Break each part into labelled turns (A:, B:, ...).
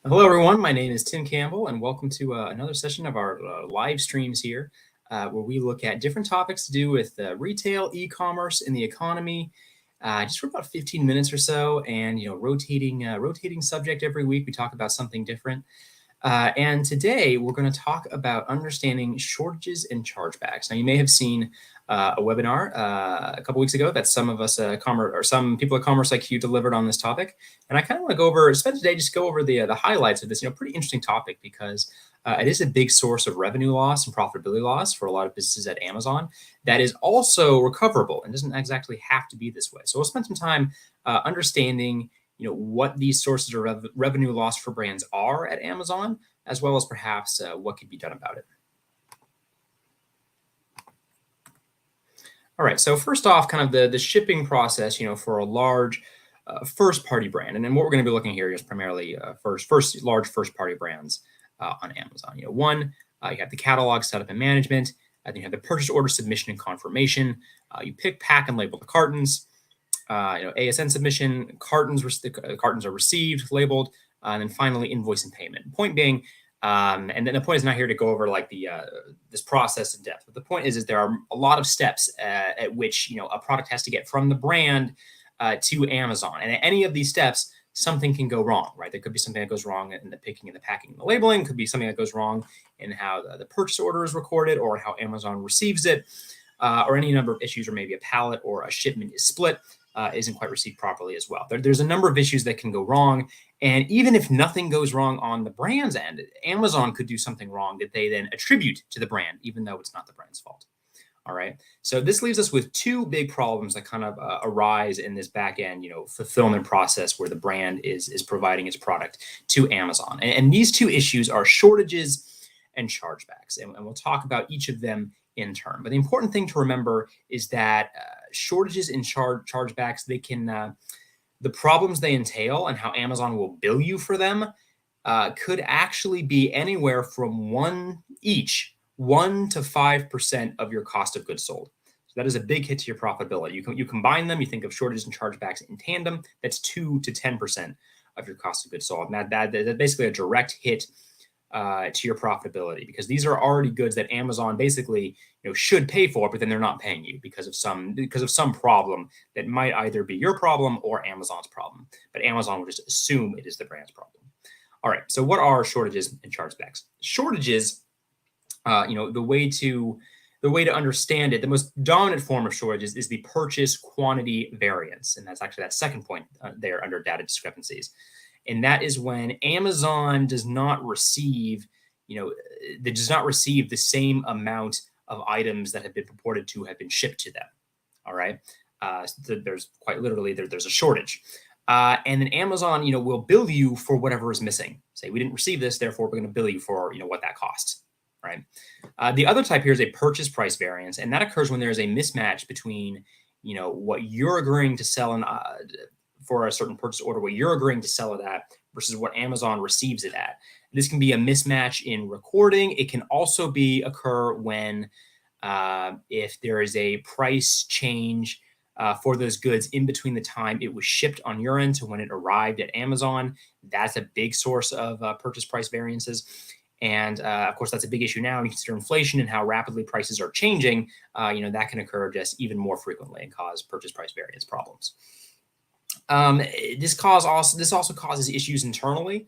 A: Hello, everyone. My name is Tim Campbell, and welcome to another session of our live streams here, where we look at different topics to do with retail, e-commerce, and the economy, just for about 15 minutes or so. And rotating subject every week. We talk about something different. And today we're going to talk about understanding shortages and chargebacks. Now, you may have seen a webinar a couple weeks ago that some of us, some people at Commerce IQ delivered on this topic. And I kind of want to spend today just go over the highlights of this, pretty interesting topic because it is a big source of revenue loss and profitability loss for a lot of businesses at Amazon that is also recoverable and doesn't exactly have to be this way. So we'll spend some time understanding what these sources of revenue loss for brands are at Amazon, as well as perhaps what could be done about it. All right, so first off, kind of the shipping process, for a large first-party brand. And then what we're going to be looking here is primarily large first-party brands on Amazon. One, you have the catalog setup and management. Then you have the purchase order submission and confirmation. You pick, pack, and label the cartons. ASN submission, cartons are received, labeled, and then finally invoice and payment. Point being, and then the point is not here to go over like this process in depth, but the point is there are a lot of steps at which a product has to get from the brand to Amazon, and at any of these steps, something can go wrong, right? There could be something that goes wrong in the picking and the packing and the labeling. Could be something that goes wrong in how the purchase order is recorded or how Amazon receives it, or any number of issues, or maybe a pallet or a shipment is split. Isn't quite received properly as well. There's a number of issues that can go wrong. And even if nothing goes wrong on the brand's end, Amazon could do something wrong that they then attribute to the brand, even though it's not the brand's fault. All right. So this leaves us with two big problems that kind of arise in this back end, fulfillment process where the brand is providing its product to Amazon. And these two issues are shortages and chargebacks. And we'll talk about each of them in turn. But the important thing to remember is that shortages and chargebacks, they can, the problems they entail and how Amazon will bill you for them could actually be anywhere from 1 to 5% of your cost of goods sold. So that is a big hit to your profitability. You combine them, you think of shortages and chargebacks in tandem, that's 2 to 10% of your cost of goods sold. And that's basically a direct hit to your profitability, because these are already goods that Amazon basically should pay for, but then they're not paying you because of some problem that might either be your problem or Amazon's problem. But Amazon will just assume it is the brand's problem. All right. So what are shortages and chargebacks? Shortages, the way to understand it, the most dominant form of shortages is the purchase quantity variance, and that's actually that second point there under data discrepancies. And that is when Amazon does not receive, the same amount of items that have been purported to have been shipped to them. All right. So there's quite literally, there's a shortage. And then Amazon, will bill you for whatever is missing. Say, we didn't receive this, therefore we're going to bill you for, what that costs. Right. The other type here is a purchase price variance. And that occurs when there's a mismatch between, what you're agreeing to sell for a certain purchase order, what you're agreeing to sell it at versus what Amazon receives it at. This can be a mismatch in recording. It can also occur when if there is a price change for those goods in between the time it was shipped on your end to when it arrived at Amazon. That's a big source of purchase price variances. And of course, that's a big issue now. When you consider inflation and how rapidly prices are changing, that can occur just even more frequently and cause purchase price variance problems. This also causes issues internally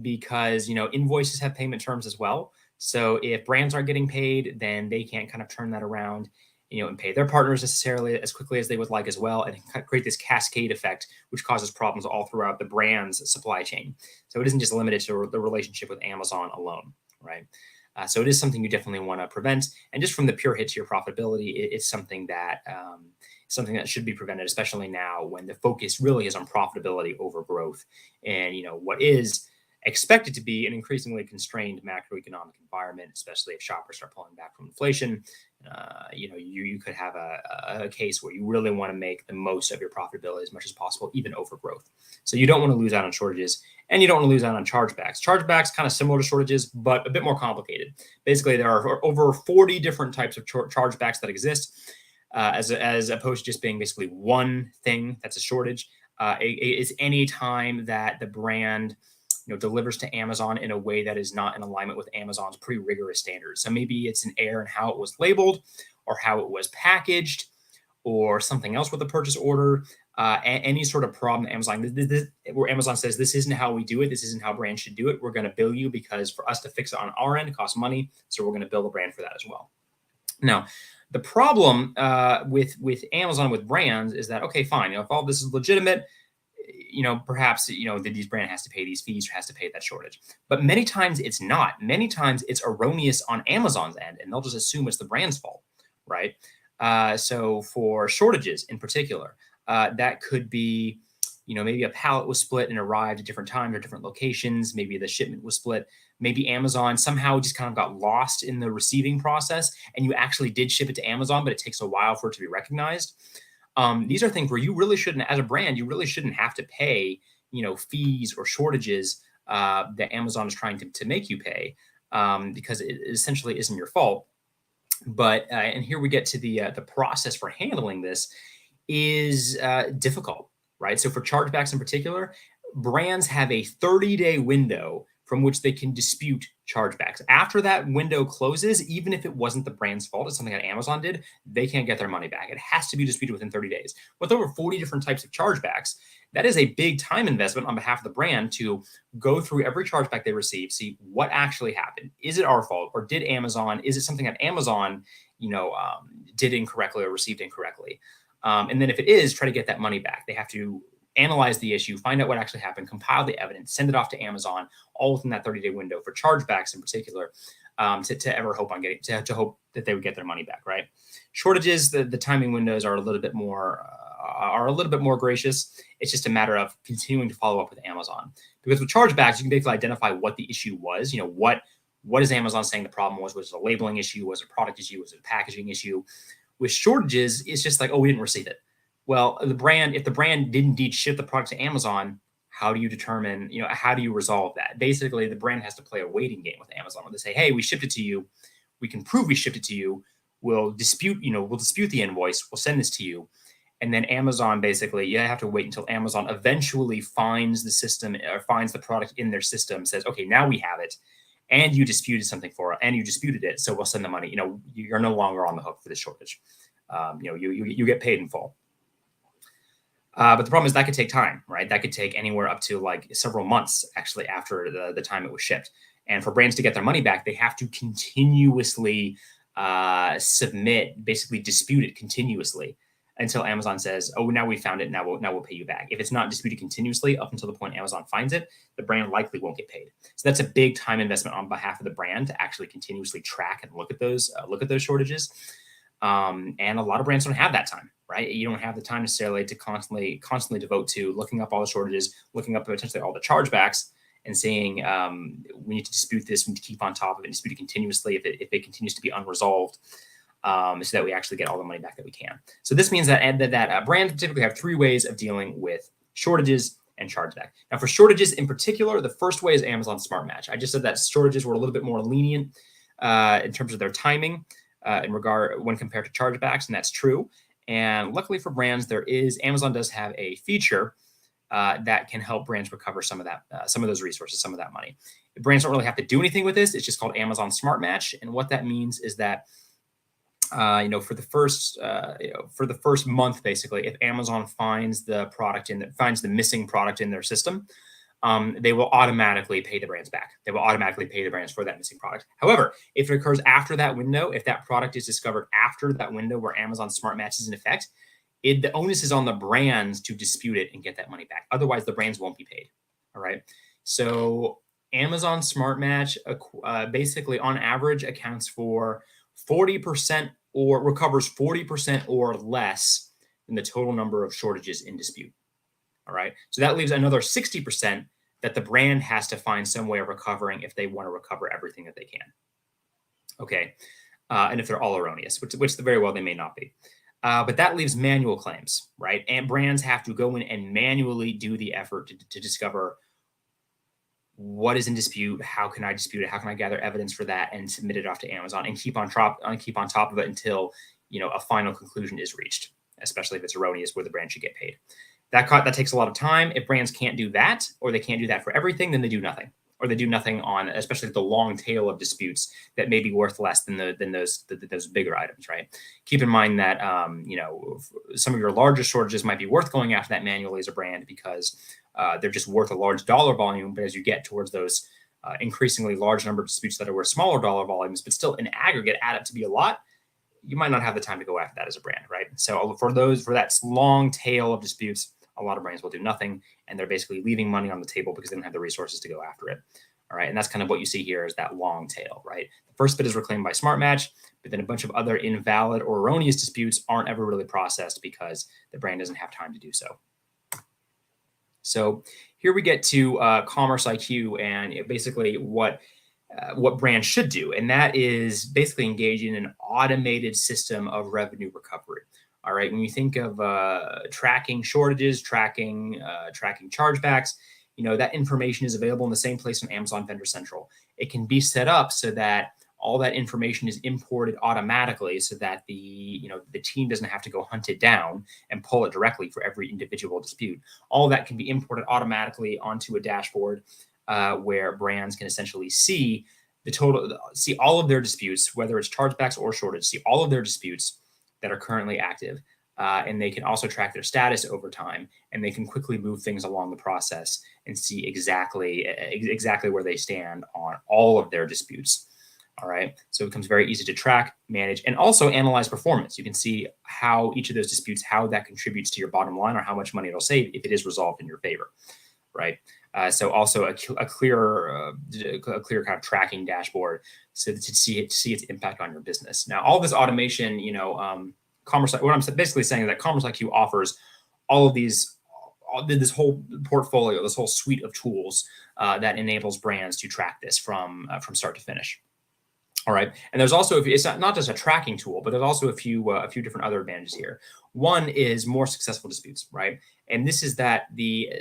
A: because invoices have payment terms as well. So if brands aren't getting paid, then they can't kind of turn that around, and pay their partners necessarily as quickly as they would like as well, and create this cascade effect, which causes problems all throughout the brand's supply chain. So it isn't just limited to the relationship with Amazon alone, right? So it is something you definitely want to prevent. And just from the pure hit to your profitability, it's something that should be prevented, especially now when the focus really is on profitability over growth. And what is expected to be an increasingly constrained macroeconomic environment, especially if shoppers start pulling back from inflation. You could have a case where you really want to make the most of your profitability as much as possible, even over growth. So you don't want to lose out on shortages, and you don't want to lose out on chargebacks. Chargebacks kind of similar to shortages, but a bit more complicated. Basically, there are over 40 different types of chargebacks that exist, as opposed to just being basically one thing that's a shortage. It's any time that the brand delivers to Amazon in a way that is not in alignment with Amazon's pretty rigorous standards. So maybe it's an error in how it was labeled or how it was packaged or something else with the purchase order. Any sort of problem that where Amazon says, this isn't how we do it, this isn't how brands should do it, we're going to bill you, because for us to fix it on our end, it costs money. So we're going to bill the brand for that as well. Now, the problem with Amazon, with brands, is that, okay, fine, if all this is legitimate, perhaps, these brand has to pay these fees or has to pay that shortage. But many times it's not. Many times it's erroneous on Amazon's end, and they'll just assume it's the brand's fault, right? So for shortages in particular, that could be, maybe a pallet was split and arrived at different times or different locations. Maybe the shipment was split. Maybe Amazon somehow just kind of got lost in the receiving process, and you actually did ship it to Amazon, but it takes a while for it to be recognized. These are things where you really shouldn't, as a brand, you really shouldn't have to pay, fees or shortages that Amazon is trying to make you pay, because it essentially isn't your fault. But and here we get to the process for handling this is difficult, right? So for chargebacks in particular, brands have a 30-day window from which they can dispute chargebacks. After that window closes, even if it wasn't the brand's fault, it's something that Amazon did, they can't get their money back. It has to be disputed within 30 days. With over 40 different types of chargebacks, that is a big time investment on behalf of the brand to go through every chargeback they receive, see what actually happened. Is it our fault, or did Amazon, is it something that Amazon, did incorrectly or received incorrectly? And then if it is, try to get that money back. They have to analyze the issue, find out what actually happened, compile the evidence, send it off to Amazon, all within that 30-day window for chargebacks in particular, to ever hope on getting, to hope that they would get their money back, right? Shortages, the timing windows are a little bit more gracious. It's just a matter of continuing to follow up with Amazon, because with chargebacks, you can basically identify what the issue was. What is Amazon saying the problem was? Was it a labeling issue? Was it a product issue? Was it a packaging issue? With shortages, it's just like, oh, we didn't receive it. Well, if the brand did indeed ship the product to Amazon, how do you determine, how do you resolve that? Basically, the brand has to play a waiting game with Amazon, where they say, hey, we shipped it to you. We can prove we shipped it to you. We'll dispute the invoice. We'll send this to you. And then Amazon, basically, you have to wait until Amazon eventually finds the system, or finds the product in their system, says, okay, now we have it, and you disputed something for it, and you disputed it, so we'll send the money. You're no longer on the hook for the shortage. You get paid in full. But the problem is that could take time, right? That could take anywhere up to like several months, actually, after the time it was shipped. And for brands to get their money back, they have to continuously submit, basically dispute it continuously, until Amazon says, oh, now we found it, now we'll pay you back. If it's not disputed continuously up until the point Amazon finds it, the brand likely won't get paid. So that's a big time investment on behalf of the brand to actually continuously track and look at those shortages. And a lot of brands don't have that time, right? You don't have the time necessarily to constantly devote to looking up all the shortages, looking up potentially all the chargebacks, and saying, we need to dispute this, we need to keep on top of it, and dispute it continuously if it continues to be unresolved, so that we actually get all the money back that we can. So this means that brands typically have three ways of dealing with shortages and chargeback. Now, for shortages in particular, the first way is Amazon Smart Match. I just said that shortages were a little bit more lenient in terms of their timing when compared to chargebacks, and that's true. And luckily for brands, Amazon does have a feature that can help brands recover some of those resources, some of that money. Brands don't really have to do anything with this. It's just called Amazon Smart Match, and what that means is that for the first month, basically, if Amazon finds the missing product in their system, they will automatically pay the brands back. They will automatically pay the brands for that missing product. However, if it occurs after that window, if that product is discovered after that window where Amazon Smart Match is in effect, the onus is on the brands to dispute it and get that money back. Otherwise, the brands won't be paid. All right. So Amazon Smart Match basically, on average, accounts for 40% or recovers 40% or less than the total number of shortages in dispute. All right. So that leaves another 60% that the brand has to find some way of recovering if they want to recover everything that they can. Okay. And if they're all erroneous, which very well they may not be. But that leaves manual claims, right? And brands have to go in and manually do the effort to discover what is in dispute, how can I dispute it, how can I gather evidence for that and submit it off to Amazon and keep on top of it until a final conclusion is reached, especially if it's erroneous where the brand should get paid. That takes a lot of time. If brands can't do that, or they can't do that for everything, then they do nothing, or they do nothing on, especially the long tail of disputes that may be worth less than those bigger items, right? Keep in mind that some of your larger shortages might be worth going after that manually as a brand because they're just worth a large dollar volume. But as you get towards those increasingly large number of disputes that are worth smaller dollar volumes, but still in aggregate add up to be a lot, you might not have the time to go after that as a brand, right? So for that long tail of disputes, a lot of brands will do nothing, and they're basically leaving money on the table because they don't have the resources to go after it. All right, and that's kind of what you see here is that long tail, right? The first bit is reclaimed by smart match, but then a bunch of other invalid or erroneous disputes aren't ever really processed because the brand doesn't have time to do so. So here we get to Commerce IQ and basically what brands should do, and that is basically engage in an automated system of revenue recovery. All right, when you think of tracking shortages, tracking chargebacks, that information is available in the same place on Amazon Vendor Central. It can be set up so that all that information is imported automatically, so that the team doesn't have to go hunt it down and pull it directly for every individual dispute. All of that can be imported automatically onto a dashboard where brands can essentially see all of their disputes, whether it's chargebacks or shortage, see all of their disputes that are currently active. And they can also track their status over time, and they can quickly move things along the process and see exactly where they stand on all of their disputes. All right. So it becomes very easy to track, manage, and also analyze performance. You can see how each of those disputes, how that contributes to your bottom line, or how much money it'll save if it is resolved in your favor. Right. So also a clear kind of tracking dashboard so to see its impact on your business. Now, all this automation, Commerce. What I'm basically saying is that Commerce IQ offers all of this whole portfolio, this whole suite of tools that enables brands to track this from start to finish. All right, and there's also, it's not just a tracking tool, but there's also a few different other advantages here. One is more successful disputes, right? And this is that the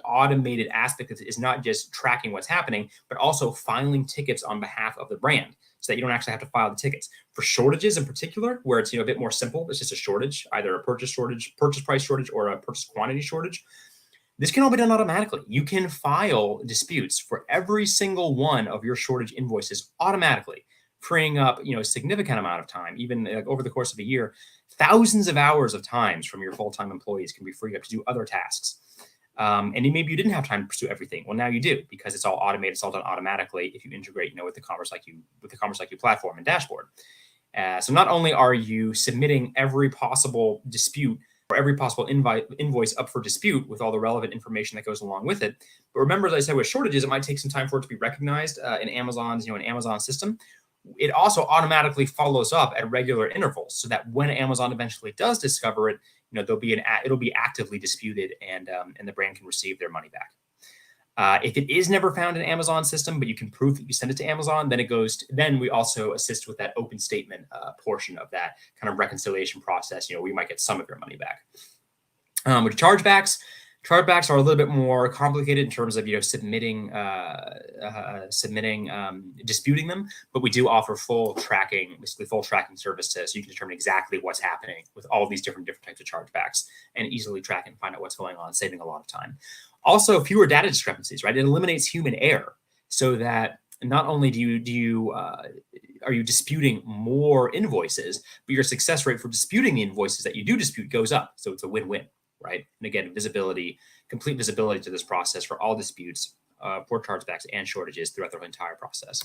A: automated aspect is not just tracking what's happening, but also filing tickets on behalf of the brand, so that you don't actually have to file the tickets. For shortages in particular, where it's a bit more simple, it's just a shortage, either a purchase price shortage, or a purchase quantity shortage. This can all be done automatically. You can file disputes for every single one of your shortage invoices automatically, freeing up a significant amount of time. Even over the course of a year, thousands of hours of times from your full-time employees can be freed up to do other tasks. And maybe you didn't have time to pursue everything. Well, now you do, because it's all automated. It's all done automatically if you integrate, with the Commerce IQ platform and dashboard. So not only are you submitting every possible dispute or every possible invoice up for dispute with all the relevant information that goes along with it, but remember, as I said, with shortages, it might take some time for it to be recognized in Amazon's, an Amazon system. It also automatically follows up at regular intervals, so that when Amazon eventually does discover it, it'll be actively disputed, and the brand can receive their money back. If it is never found in Amazon system, but you can prove that you send it to Amazon, then we also assist with that open statement portion of that kind of reconciliation process. We might get some of your money back. With chargebacks are a little bit more complicated in terms of disputing them, but we do offer full tracking services, so you can determine exactly what's happening with all these different types of chargebacks and easily track and find out what's going on, saving a lot of time. Also, fewer data discrepancies, right? It eliminates human error, so that not only are you disputing more invoices, but your success rate for disputing the invoices that you do dispute goes up. So it's a win-win, right? And again, complete visibility to this process for all disputes, for chargebacks and shortages throughout the entire process.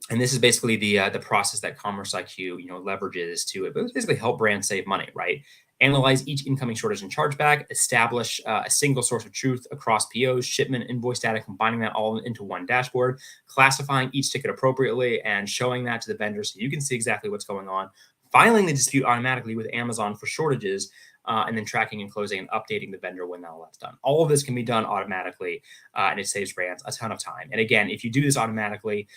A: And this is basically the process that Commerce IQ leverages to basically help brands save money, right? Analyze each incoming shortage and chargeback, establish a single source of truth across POs, shipment, invoice data, combining that all into one dashboard, classifying each ticket appropriately and showing that to the vendor so you can see exactly what's going on, filing the dispute automatically with Amazon for shortages, and then tracking and closing and updating the vendor when all that's done. All of this can be done automatically, and it saves brands a ton of time. And again, if you do this automatically,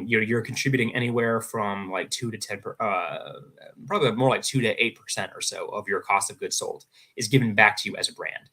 A: you're contributing anywhere from like 2 to 10, probably more like 2 to 8% or so of your cost of goods sold is given back to you as a brand.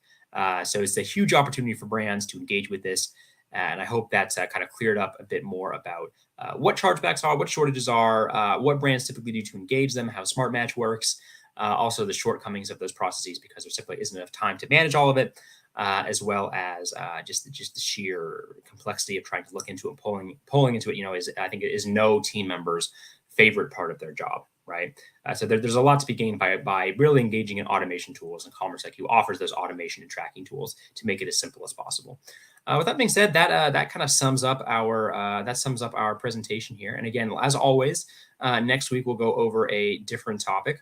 A: So it's a huge opportunity for brands to engage with this. And I hope that's kind of cleared up a bit more about what chargebacks are, what shortages are, what brands typically do to engage them, how Smart Match works. also the shortcomings of those processes because there simply isn't enough time to manage all of it, as well as just the sheer complexity of trying to look into it, pulling into it. I think it is no team member's favorite part of their job, right? So there's a lot to be gained by really engaging in automation tools, and Commerce IQ offers those automation and tracking tools to make it as simple as possible. With that being said, that kind of sums up our presentation here. And again, as always, next week we'll go over a different topic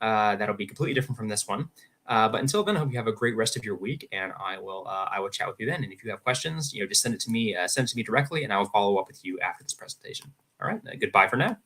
A: that'll be completely different from this one. But until then, I hope you have a great rest of your week, and I will chat with you then. And if you have questions, just send it to me directly, and I will follow up with you after this presentation. All right, goodbye for now.